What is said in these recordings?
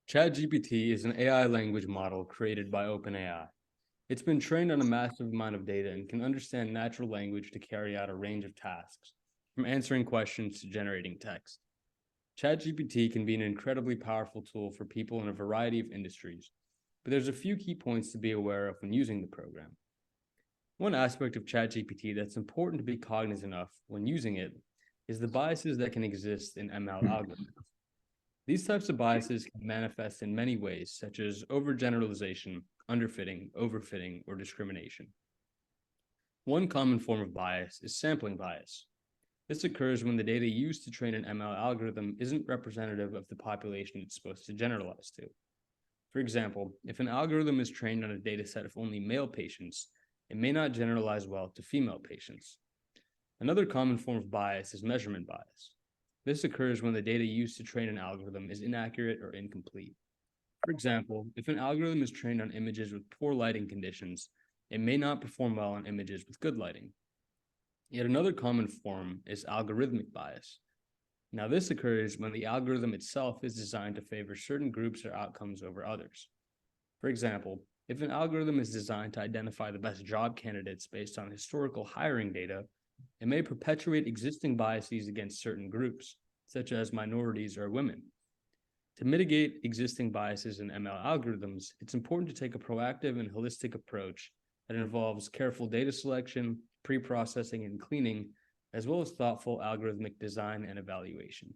ChatGPT is an AI language model created by OpenAI. It's been trained on a massive amount of data and can understand natural language to carry out a range of tasks, from answering questions to generating text. ChatGPT can be an incredibly powerful tool for people in a variety of industries, but there's a few key points to be aware of when using the program. One aspect of ChatGPT that's important to be cognizant of when using it is the biases that can exist in ML algorithms. These types of biases can manifest in many ways, such as overgeneralization, underfitting, overfitting, or discrimination. One common form of bias is sampling bias. This occurs when the data used to train an ML algorithm isn't representative of the population it's supposed to generalize to. For example, if an algorithm is trained on a dataset of only male patients, it may not generalize well to female patients. Another common form of bias is measurement bias. This occurs when the data used to train an algorithm is inaccurate or incomplete. For example, if an algorithm is trained on images with poor lighting conditions, it may not perform well on images with good lighting. Yet another common form is algorithmic bias. Now, this occurs when the algorithm itself is designed to favor certain groups or outcomes over others. For example, if an algorithm is designed to identify the best job candidates based on historical hiring data, it may perpetuate existing biases against certain groups, such as minorities or women. To mitigate existing biases in ML algorithms, it's important to take a proactive and holistic approach that involves careful data selection, pre-processing and cleaning, as well as thoughtful algorithmic design and evaluation.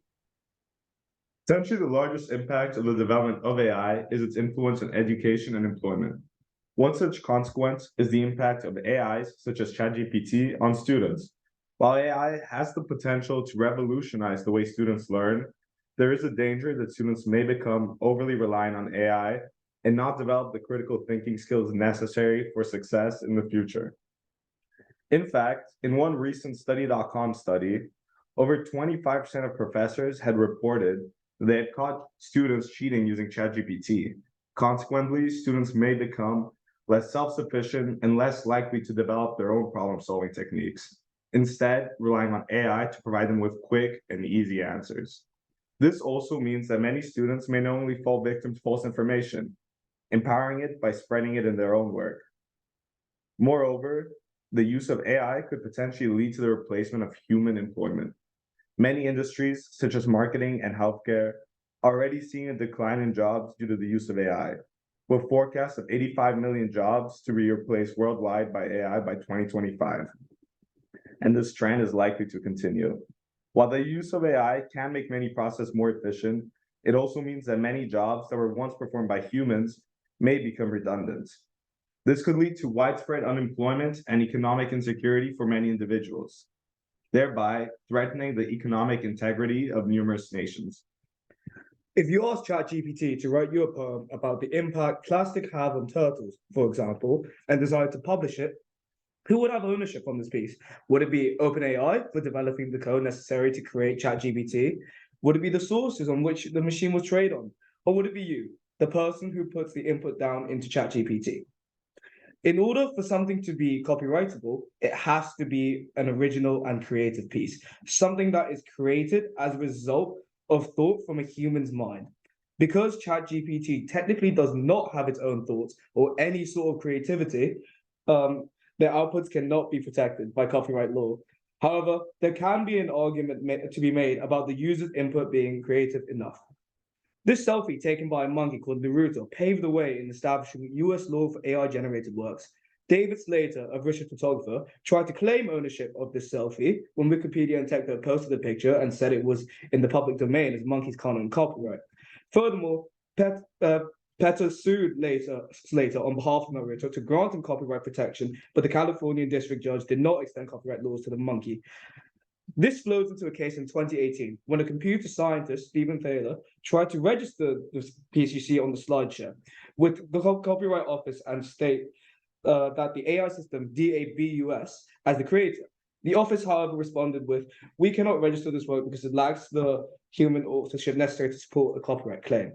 Essentially, the largest impact of the development of AI is its influence on education and employment. One such consequence is the impact of AIs, such as ChatGPT, on students. While AI has the potential to revolutionize the way students learn, there is a danger that students may become overly reliant on AI and not develop the critical thinking skills necessary for success in the future. In fact, in one recent Study.com study, over 25% of professors had reported that they had caught students cheating using ChatGPT. Consequently, students may become less self-sufficient and less likely to develop their own problem-solving techniques, instead relying on AI to provide them with quick and easy answers. This also means that many students may not only fall victim to false information, empowering it by spreading it in their own work. Moreover, the use of AI could potentially lead to the replacement of human employment. Many industries, such as marketing and healthcare, are already seeing a decline in jobs due to the use of AI, with forecasts of 85 million jobs to be replaced worldwide by AI by 2025. And this trend is likely to continue. While the use of AI can make many processes more efficient, it also means that many jobs that were once performed by humans may become redundant. This could lead to widespread unemployment and economic insecurity for many individuals, thereby threatening the economic integrity of numerous nations. If you ask ChatGPT to write you a poem about the impact plastic have on turtles, for example, and decide to publish it, who would have ownership on this piece? Would it be OpenAI for developing the code necessary to create ChatGPT? Would it be the sources on which the machine was trained on? Or would it be you, the person who puts the input down into ChatGPT? In order for something to be copyrightable, it has to be an original and creative piece, something that is created as a result of thought from a human's mind. Because ChatGPT technically does not have its own thoughts or any sort of creativity, their outputs cannot be protected by copyright law. However, there can be an argument to be made about the user's input being creative enough. This selfie taken by a monkey called Naruto paved the way in establishing US law for AI-generated works. David Slater, a British photographer, tried to claim ownership of this selfie when Wikipedia and TechDo posted the picture and said it was in the public domain as monkeys can't own copyright. Furthermore, Pecha sued Slater on behalf of Naruto to grant him copyright protection, but the Californian district judge did not extend copyright laws to the monkey. This flows into a case in 2018 when a computer scientist, Stephen Thaler, tried to register this piece you see on the slideshow with the Copyright Office and state that the AI system DABUS as the creator. The office, however, responded with, "We cannot register this work because it lacks the human authorship necessary to support a copyright claim."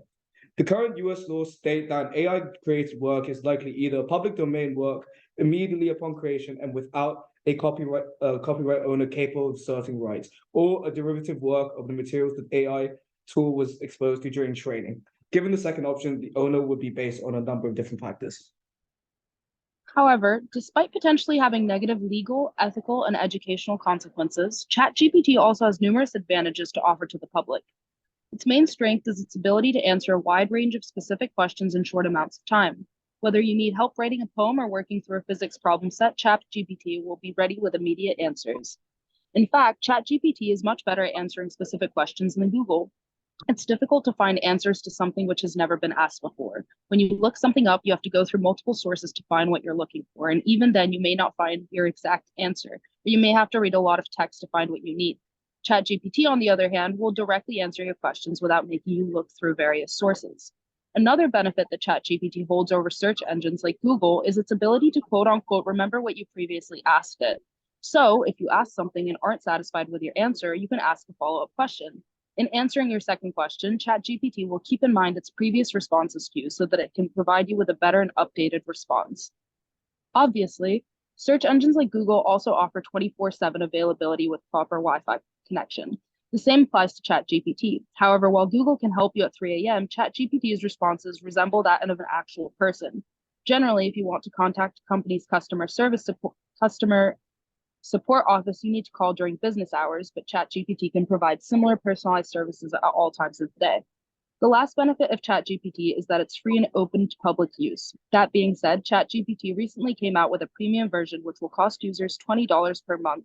The current US laws state that AI-created work is likely either public domain work immediately upon creation and without a copyright owner capable of asserting rights, or a derivative work of the materials that AI tool was exposed to during training. Given the second option, the owner would be based on a number of different factors. However, despite potentially having negative legal, ethical, and educational consequences, ChatGPT also has numerous advantages to offer to the public. Its main strength is its ability to answer a wide range of specific questions in short amounts of time. Whether you need help writing a poem or working through a physics problem set, ChatGPT will be ready with immediate answers. In fact, ChatGPT is much better at answering specific questions than Google. It's difficult to find answers to something which has never been asked before. When you look something up, you have to go through multiple sources to find what you're looking for, and even then, you may not find your exact answer, or you may have to read a lot of text to find what you need. ChatGPT, on the other hand, will directly answer your questions without making you look through various sources. Another benefit that ChatGPT holds over search engines like Google is its ability to quote unquote remember what you previously asked it. So, if you ask something and aren't satisfied with your answer, you can ask a follow-up question. In answering your second question, ChatGPT will keep in mind its previous responses to you so that it can provide you with a better and updated response. Obviously, search engines like Google also offer 24/7 availability with proper Wi-Fi connection. The same applies to ChatGPT. However, while Google can help you at 3 a.m., ChatGPT's responses resemble that of an actual person. Generally, if you want to contact a company's customer support office, you need to call during business hours, but ChatGPT can provide similar personalized services at all times of the day. The last benefit of ChatGPT is that it's free and open to public use. That being said, ChatGPT recently came out with a premium version which will cost users $20 per month